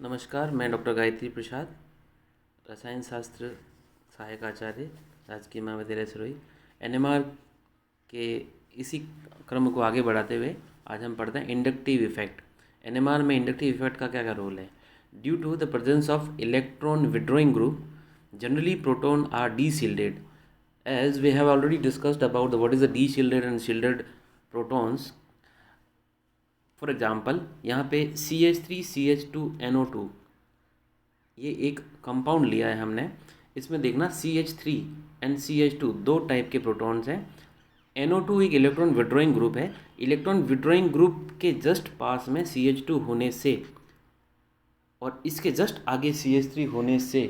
नमस्कार, मैं डॉक्टर गायत्री प्रसाद, रसायन शास्त्र सहायक आचार्य, राजकीय महाविद्यालय सिरोही। एनएमआर के इसी क्रम को आगे बढ़ाते हुए आज हम पढ़ते हैं इंडक्टिव इफेक्ट। एनएमआर में इंडक्टिव इफेक्ट का क्या क्या रोल है? Due to the presence of electron withdrawing group, generally proton are deshielded. As we have already discussed about what is the deshielded and shielded protons. For example यहाँ पे CH3CH2NO2 ये एक compound लिया है हमने। इसमें देखना CH3 एंड CH2 दो टाइप के प्रोटॉन्स हैं। NO2 एक इलेक्ट्रॉन विड्रॉइंग ग्रुप है। इलेक्ट्रॉन विड्रॉइंग ग्रुप के जस्ट पास में CH2 होने से और इसके जस्ट आगे CH3 होने से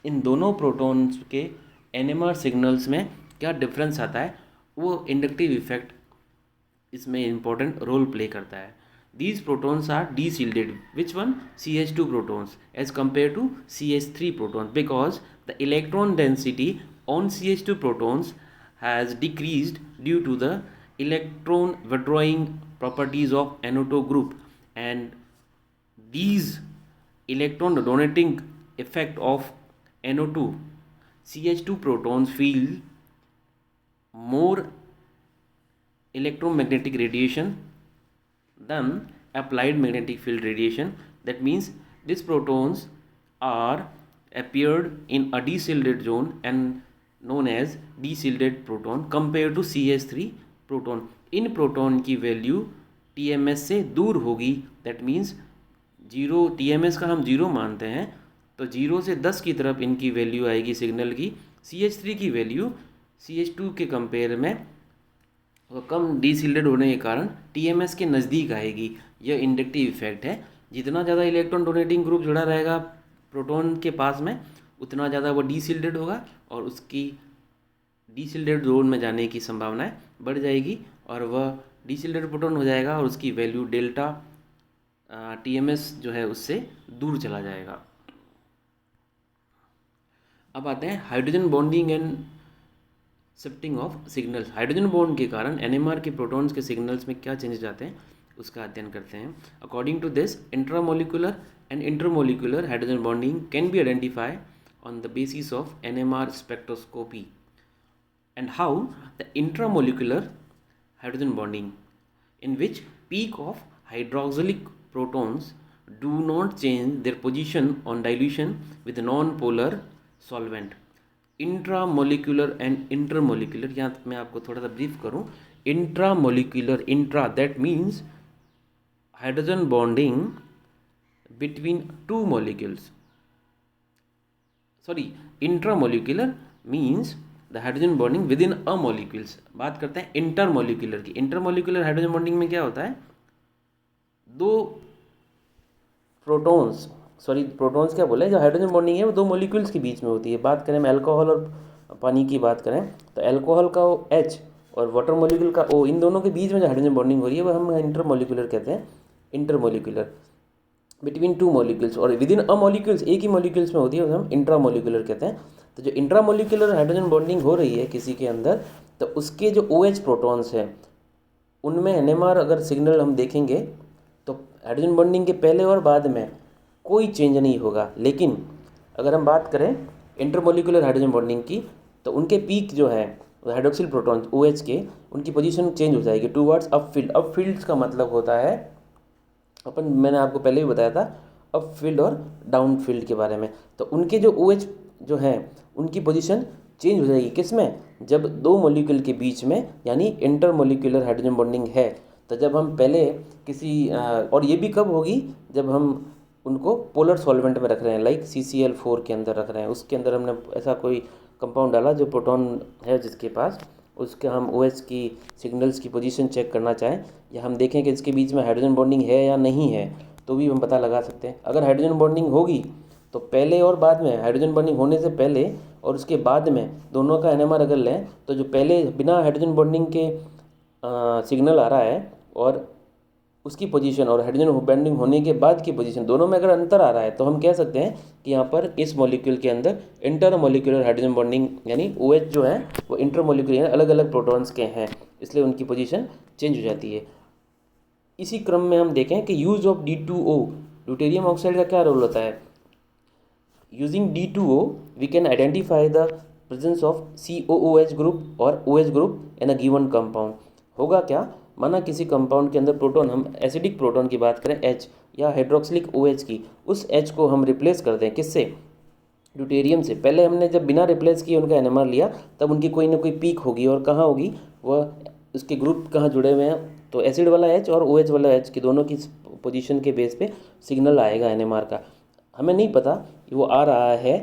इन दोनों प्रोटॉन्स के NMR सिग्नल्स में क्या डिफरेंस आता है, वो इंडक्टिव इफेक्ट इसमें इम्पोर्टेंट रोल प्ले करता है। These protons are deshielded. Which one? CH2 protons as compared to CH3 protons, because the electron density on CH2 protons has decreased due to the electron withdrawing properties of NO2 group, and these electron donating effect of NO2 CH2 protons feel more electromagnetic radiation than applied magnetic field radiation. That means these protons are appeared in a deshielded zone and known as deshielded proton compared to CH3 proton. In proton की value TMS से दूर होगी। That means zero, TMS का हम zero मानते हैं, तो zero से 10 की तरफ इनकी वैल्यू आएगी सिग्नल की। CH3 की वैल्यू CH2 के कंपेयर में वो कम डीशिल्डेड होने के कारण TMS के नज़दीक आएगी। यह इंडक्टिव इफेक्ट है। जितना ज़्यादा इलेक्ट्रॉन डोनेटिंग ग्रुप जुड़ा रहेगा प्रोटॉन के पास में, उतना ज़्यादा वो डीशिल्डेड होगा और उसकी डीशिल्डेड जोन में जाने की संभावनाएं बढ़ जाएगी और वह डीशिल्डेड प्रोटॉन हो जाएगा और उसकी वैल्यू डेल्टा TMS जो है उससे दूर चला जाएगा। अब आते हैं hydrogen bonding and shifting of signals. Hydrogen bond के कारण NMR के प्रोटॉन्स के सिग्नल्स में क्या चेंजेस आते हैं उसका अध्ययन करते हैं। According to this, intramolecular and intermolecular hydrogen bonding can be identify on the basis of NMR spectroscopy. And how the intramolecular hydrogen bonding in which peak of hydroxylic protons do not change their position on dilution with non-polar solvent. Intramolecular and intermolecular, यहाँ मैं आपको थोड़ा सा brief करूँ। Intramolecular, intra that means hydrogen bonding between two molecules, sorry intramolecular means the hydrogen bonding with in a molecules. बात करते हैं intermolecular की। इंटरमोलिकुलर हाइड्रोजन बॉन्डिंग में क्या होता है, दो प्रोटॉन्स, सॉरी प्रोटॉन्स क्या बोले, जो हाइड्रोजन बॉन्डिंग है वो दो मॉलिक्यूल्स के बीच में होती है। बात करें हम अल्कोहल और पानी की बात करें तो अल्कोहल का H और वाटर मॉलिक्यूल का O, इन दोनों के बीच में जो हाइड्रोजन बॉन्डिंग हो रही है वो हम इंटरमोलिकुलर कहते हैं। इंटरमोलिकुलर बिटवीन टू मॉलिक्यूल्स और विद इन अ मॉलिक्यूल्स, एक ही मॉलिक्यूल्स में होती है, हम इंट्रामोलिकुलर कहते हैं। तो जो इंट्रामोलिकुलर हाइड्रोजन बॉन्डिंग हो रही है किसी के अंदर, तो उसके जो OH प्रोटॉन्स हैं उनमें NMR अगर सिग्नल हम देखेंगे तो हाइड्रोजन बॉन्डिंग के पहले और बाद में कोई चेंज नहीं होगा। लेकिन अगर हम बात करें इंटरमोलिकुलर हाइड्रोजन बॉन्डिंग की, तो उनके पीक जो है हाइड्रोक्सिल प्रोटॉन OH के, उनकी पोजीशन चेंज हो जाएगी टूवर्ड्स अपफील्ड। अपफील्ड का मतलब होता है, मैंने आपको पहले भी बताया था अपफील्ड और डाउनफील्ड के बारे में। तो उनके जो OH जो हैं उनकी पोजीशन चेंज हो जाएगी किस में, जब दो मॉलिक्यूल के बीच में यानी इंटरमोलिकुलर हाइड्रोजन बॉन्डिंग है। तो जब हम पहले किसी और ये भी कब होगी, जब हम उनको पोलर सॉल्वेंट में रख रहे हैं, लाइक CCl4 के अंदर रख रहे हैं, उसके अंदर हमने ऐसा कोई कंपाउंड डाला जो प्रोटॉन है जिसके पास, उसके हम OH की सिग्नल्स की पोजीशन चेक करना चाहें या हम देखें कि इसके बीच में हाइड्रोजन बॉन्डिंग है या नहीं है, तो भी हम पता लगा सकते हैं। अगर हाइड्रोजन बॉन्डिंग होगी तो पहले और बाद में, हाइड्रोजन बॉन्डिंग होने से पहले और उसके बाद में दोनों का NMR अगर लें, तो जो पहले बिना हाइड्रोजन बॉन्डिंग के सिग्नल आ रहा है और उसकी पोजीशन और हाइड्रोजन बॉन्डिंग होने के बाद की पोजीशन, दोनों में अगर अंतर आ रहा है, तो हम कह सकते हैं कि यहाँ पर इस मॉलिक्यूल के अंदर इंटरमोलिकुलर हाइड्रोजन बॉन्डिंग यानी OH जो है वो इंटरमोलिकुलर यानी अलग अलग प्रोटॉन्स के हैं, इसलिए उनकी पोजीशन चेंज हो जाती है। इसी क्रम में हम देखें कि use of D2O deuterium oxide का क्या रोल होता है? Using D2O we can identify the presence of COOH group और OH group in a given compound. होगा क्या, माना किसी कंपाउंड के अंदर प्रोटॉन, हम एसिडिक प्रोटॉन की बात करें H या हाइड्रोक्सिलिक OH की, उस H को हम रिप्लेस कर दें किससे? ड्यूटेरियम से। पहले हमने जब बिना रिप्लेस किए उनका NMR लिया तब उनकी कोई ना कोई पीक होगी, और कहाँ होगी वह, उसके ग्रुप कहाँ जुड़े हुए हैं, तो एसिड वाला H और OH वाला H की दोनों की पोजीशन के बेस पे सिग्नल आएगा NMR का। हमें नहीं पता कि वो आ रहा है,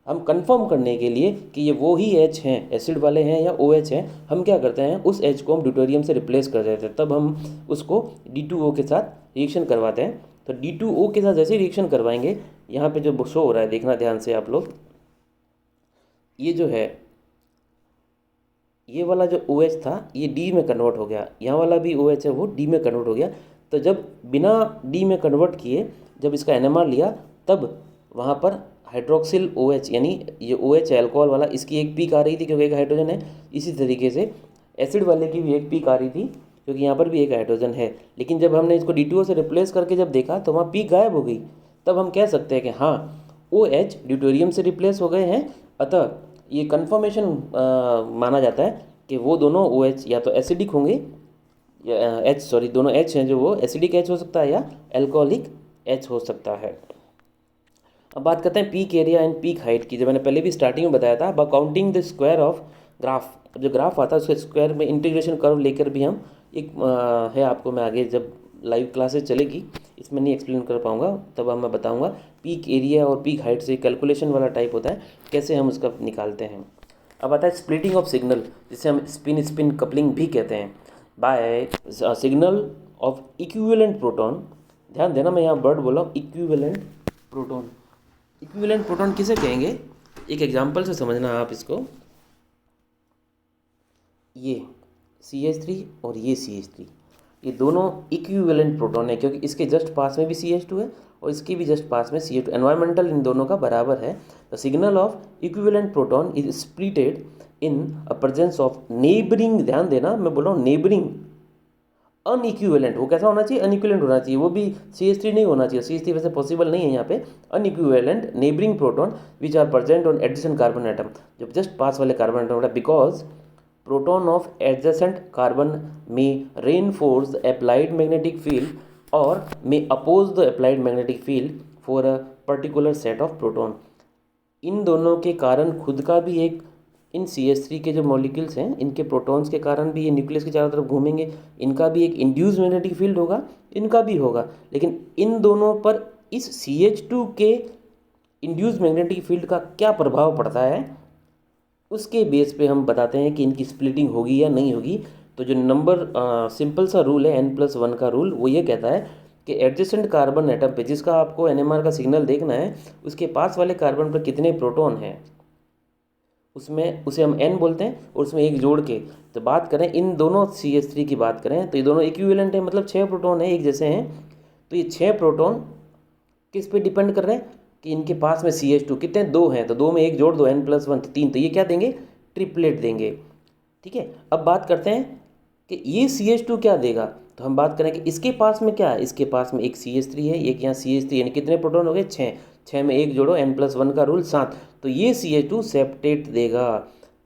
हम कंफर्म करने के लिए कि ये वो ही H हैं, एसिड वाले हैं या OH हैं, हम क्या करते हैं उस H को हम ड्यूटेरियम से रिप्लेस कर देते हैं। तब हम उसको D2O के साथ रिएक्शन करवाते हैं। तो D2O के साथ जैसे रिएक्शन करवाएंगे, यहाँ पे जो शो हो रहा है देखना ध्यान से आप लोग, ये जो है ये वाला जो OH था ये D में कन्वर्ट हो गया, यहाँ वाला भी OH है वो D में कन्वर्ट हो गया। तो जब बिना D में कन्वर्ट किए जब इसका NMR लिया तब वहाँ पर हाइड्रोक्सिल OH यानी ये OH अल्कोहल वाला, इसकी एक पीक आ रही थी क्योंकि एक हाइड्रोजन है। इसी तरीके से एसिड वाले की भी एक पीक आ रही थी क्योंकि यहाँ पर भी एक हाइड्रोजन है। लेकिन जब हमने इसको D2O से रिप्लेस करके जब देखा तो वहाँ पीक गायब हो गई। तब हम कह सकते हैं कि हाँ OH ड्यूटेरियम से रिप्लेस हो गए हैं। अतः ये कन्फर्मेशन माना जाता है कि वो दोनों OH या तो एसिडिक होंगे, दोनों H हैं जो वो एसिडिक H हो सकता है या एल्कोहलिक H हो सकता है। अब बात करते हैं peak area and peak height की, जो मैंने पहले भी स्टार्टिंग में बताया था। Bye counting the square of graph, जो ग्राफ आता है उसके स्क्वायर में इंटीग्रेशन कर्व लेकर भी हम एक है, आपको मैं आगे जब लाइव क्लासेस चलेगी इसमें नहीं एक्सप्लेन कर पाऊँगा, तब मैं बताऊँगा पीक एरिया और पीक हाइट से कैलकुलेशन वाला टाइप होता है, कैसे हम उसका निकालते हैं। अब आता है स्प्लिटिंग ऑफ सिग्नल, जिसे हम स्पिन स्पिन कपलिंग भी कहते हैं। By signal of equivalent proton, ध्यान देना मैं यहाँ वर्ड बोला हूँ इक्विवेलेंट प्रोटॉन। इक्विवेलेंट प्रोटॉन किसे कहेंगे, एक एग्जांपल से समझना आप इसको। ये CH3 और ये CH3, ये दोनों इक्विवेलेंट प्रोटॉन है क्योंकि इसके जस्ट पास में भी CH2 है और इसके भी जस्ट पास में CH2। एनवायरमेंटल इन दोनों का बराबर है। The signal of equivalent proton is splitted in a presence of neighbouring, ध्यान देना मैं बोल रहा हूँ नेबरिंग, अनइक्विवेलेंट। वो कैसा होना चाहिए, अनइक्विवेलेंट होना चाहिए, वो भी CH3 नहीं होना चाहिए, CH3 वैसे पॉसिबल नहीं है यहाँ पे। Unequivalent neighbouring proton which are present on adjacent carbon atom, जब जस्ट पास वाले carbon atom, because proton of adjacent carbon में reinforce the applied magnetic field or may oppose the applied magnetic field for a particular set of proton। इन दोनों के कारण खुद का भी एक, इन CH3 के जो मॉलिक्यूल्स हैं इनके प्रोटॉन्स के कारण भी ये न्यूक्लियस की चारों तरफ घूमेंगे, इनका भी एक इंड्यूस मैग्नेटिक फील्ड होगा, इनका भी होगा। लेकिन इन दोनों पर इस CH2 के इंड्यूस मैग्नेटिक फील्ड का क्या प्रभाव पड़ता है, उसके बेस पे हम बताते हैं कि इनकी स्प्लिटिंग होगी या नहीं होगी। तो जो नंबर सिंपल सा रूल है N+1 का रूल, वो ये कहता है कि एडजेसेंट कार्बन एटम पे जिसका आपको NMR का सिग्नल देखना है, उसके पास वाले कार्बन पर कितने प्रोटॉन हैं, उसमें उसे हम N बोलते हैं, और उसमें एक जोड़ के तो बात करें इन दोनों CH3 की बात करें तो ये दोनों इक्विवेलेंट है, मतलब 6 प्रोटॉन है, एक जैसे हैं। तो ये 6 प्रोटॉन किस पे डिपेंड कर रहे हैं कि इनके पास में CH2 कितने, 2 हैं, तो 2 में एक जोड़ दो, N+1 तो 3, तो ये क्या देंगे, ट्रिपलेट देंगे। ठीक है, अब बात करते हैं कि ये CH2 क्या देगा, तो हम बात करें कि इसके पास में क्या है, इसके पास में एक CH3 है, एक यहाँ CH3, यानी कितने प्रोटॉन हो गए, 6 में एक जोड़ो, N+1 का रूल 7, तो ये CH2 सेप्टेट देगा।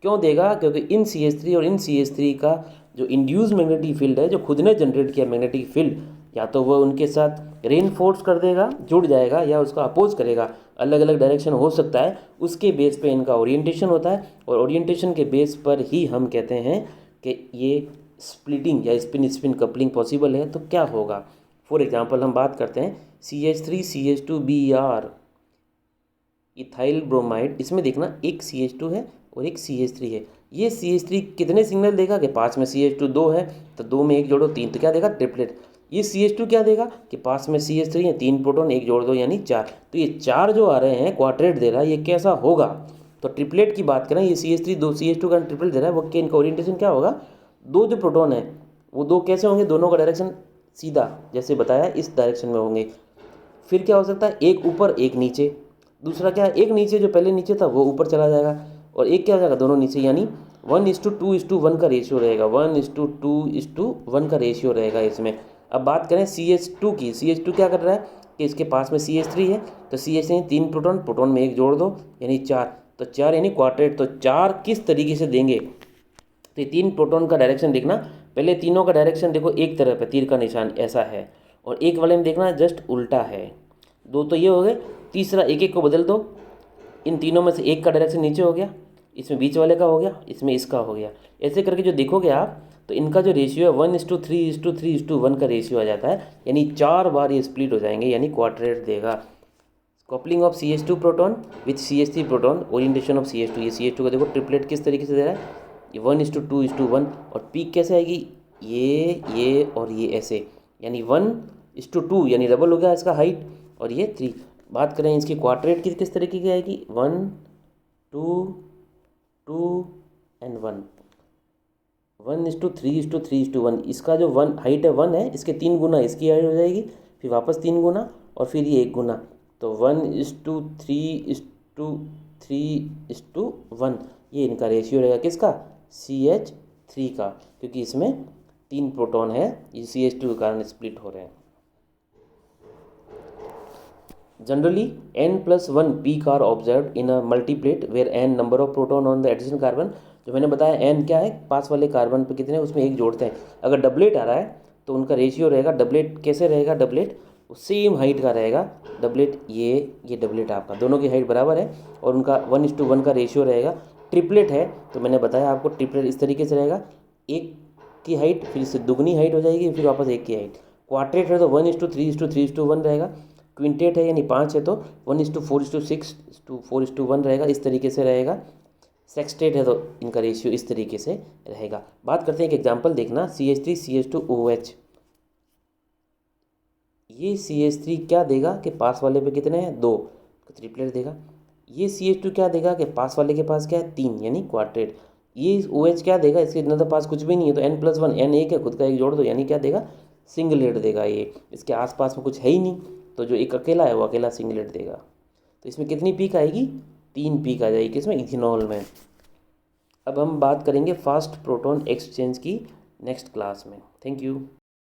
क्यों देगा, क्योंकि इन CH3 और इन CH3 का जो इंड्यूस मैग्नेटिक फील्ड है, जो खुद ने जनरेट किया मैग्नेटिक फील्ड, या तो वह उनके साथ रेनफोर्स कर देगा, जुड़ जाएगा, या उसका अपोज करेगा, अलग अलग डायरेक्शन हो सकता है। उसके बेस पे इनका ओरिएंटेशन होता है, और ओरिएंटेशन के बेस पर ही हम कहते हैं कि ये स्प्लिटिंग या स्पिन स्पिन कपलिंग पॉसिबल है। तो क्या होगा, फॉर एग्जांपल हम बात करते हैं CH3 CH2 BR ethyl bromide, इसमें देखना एक CH2 है और एक CH3 है। ये CH3 कितने सिग्नल देगा कि पास में CH2 2 है, तो 2 में एक जोड़ो 3, तो क्या देगा, ट्रिपलेट। ये CH2 क्या देगा कि पास में CH3 है, 3 प्रोटॉन, एक जोड़ दो यानी 4, तो ये 4 जो आ रहे हैं क्वाड्रेट दे रहा है, ये कैसा होगा, तो ट्रिपलेट की बात करें, ये CH3 2 CH2 का ट्रिपलेट दे रहा है, वो के इनका ओरिएंटेशन क्या होगा, 2 जो प्रोटॉन है वो 2 कैसे होंगे, दोनों का डायरेक्शन सीधा जैसे बताया इस डायरेक्शन में होंगे। फिर क्या हो सकता है, एक ऊपर एक नीचे, दूसरा क्या है, एक नीचे जो पहले नीचे था वो ऊपर चला जाएगा, और एक क्या हो जाएगा, दोनों नीचे, यानी 1:2:1 का रेशियो रहेगा, 1:2:1 का रेशियो रहेगा इसमें। अब बात करें CH2 की, CH2 क्या कर रहा है, कि इसके पास में CH3 है, तो CH यानी 3 प्रोटॉन, प्रोटॉन में 1 जोड़ दो यानी 4, तो 4 यानी क्वार्टेट। तो 4 किस तरीके से देंगे, तो ये 3 प्रोटॉन का डायरेक्शन देखना, पहले तीनों का डायरेक्शन देखो एक तरफ है, तीर का निशान ऐसा है, और एक वाले में देखना जस्ट उल्टा है। 2 तो ये हो गए, तीसरा एक एक को बदल दो, इन तीनों में से एक का डायरेक्शन नीचे हो गया, इसमें बीच वाले का हो गया, इसमें इसका हो गया। ऐसे करके जो देखोगे आप, तो इनका जो रेशियो है 1:3:3:1 का रेशियो आ जाता है, यानी 4 बार ये स्प्लिट हो जाएंगे, यानी क्वाड्रेट देगा। Coupling of CH2 proton with CH3 proton, orientation of CH2, ये CH2 का देखो ट्रिपलेट किस तरीके से दे रहा है, ये 1:2:1, और पीक कैसे आएगी, ये और ये ऐसे, यानी 1:2, यानी डबल हो गया इसका हाइट, और ये 3। बात करें इसकी क्वाड्रेट की किस तरीके की आएगी, 1 2 2 एंड 1, 1:3:3:1, इसका जो 1 हाइट है 1 है, इसके 3 गुना इसकी हाइट हो जाएगी, फिर वापस 3 गुना, और फिर ये 1 गुना, तो 1:3:3:1, ये इनका रेशियो रहेगा किसका, CH3 का, क्योंकि इसमें 3 प्रोटॉन है, ये CH2 के कारण स्प्लिट हो रहे हैं। Generally, n+1 peak are observed in a multiplet where n number of proton on the adjacent carbon, जो मैंने बताया n क्या है, पास वाले कार्बन पे कितने, उसमें एक जोड़ते हैं। अगर डबलेट आ रहा है तो उनका रेशियो रहेगा, डबलेट कैसे रहेगा, डबलेट सेम हाइट का रहेगा, डबलेट ये डबलेट आपका दोनों की हाइट बराबर है, और उनका 1:1 का रेशियो रहेगा। ट्रिपलेट है तो मैंने बताया आपको, ट्रिपलेट इस तरीके से रहेगा, एक की हाइट फिर इससे दुगनी हाइट हो जाएगी, फिर वापस एक की हाइट। क्वार्टेट है तो 1:3:3:1 रहेगा। क्विंटेट है यानी 5 है तो 1:4:6:4:1 रहेगा, इस तरीके से रहेगा। सेक्सटेट है तो इनका रेशियो इस तरीके से रहेगा। बात करते हैं एक एग्जांपल देखना, CH3CH2OH, ये CH3 क्या देगा कि पास वाले पे कितने हैं, 2, तो ट्रिपलेट देगा। ये CH2 क्या देगा कि पास वाले के पास क्या है, 3, यानी क्वार्टेट। ये OH क्या देगा, इसके इतना तो पास कुछ भी नहीं है, तो n+1, n एक है, खुद का एक जोड़ दो, यानी क्या देगा, सिंगलेट देगा। ये इसके आसपास में कुछ है ही नहीं, तो जो एक अकेला है वो अकेला सिंगलेट देगा। तो इसमें कितनी पीक आएगी, 3 पीक आ जाएगी किसमें, इथेनॉल में। अब हम बात करेंगे फास्ट प्रोटॉन एक्सचेंज की नेक्स्ट क्लास में। Thank you.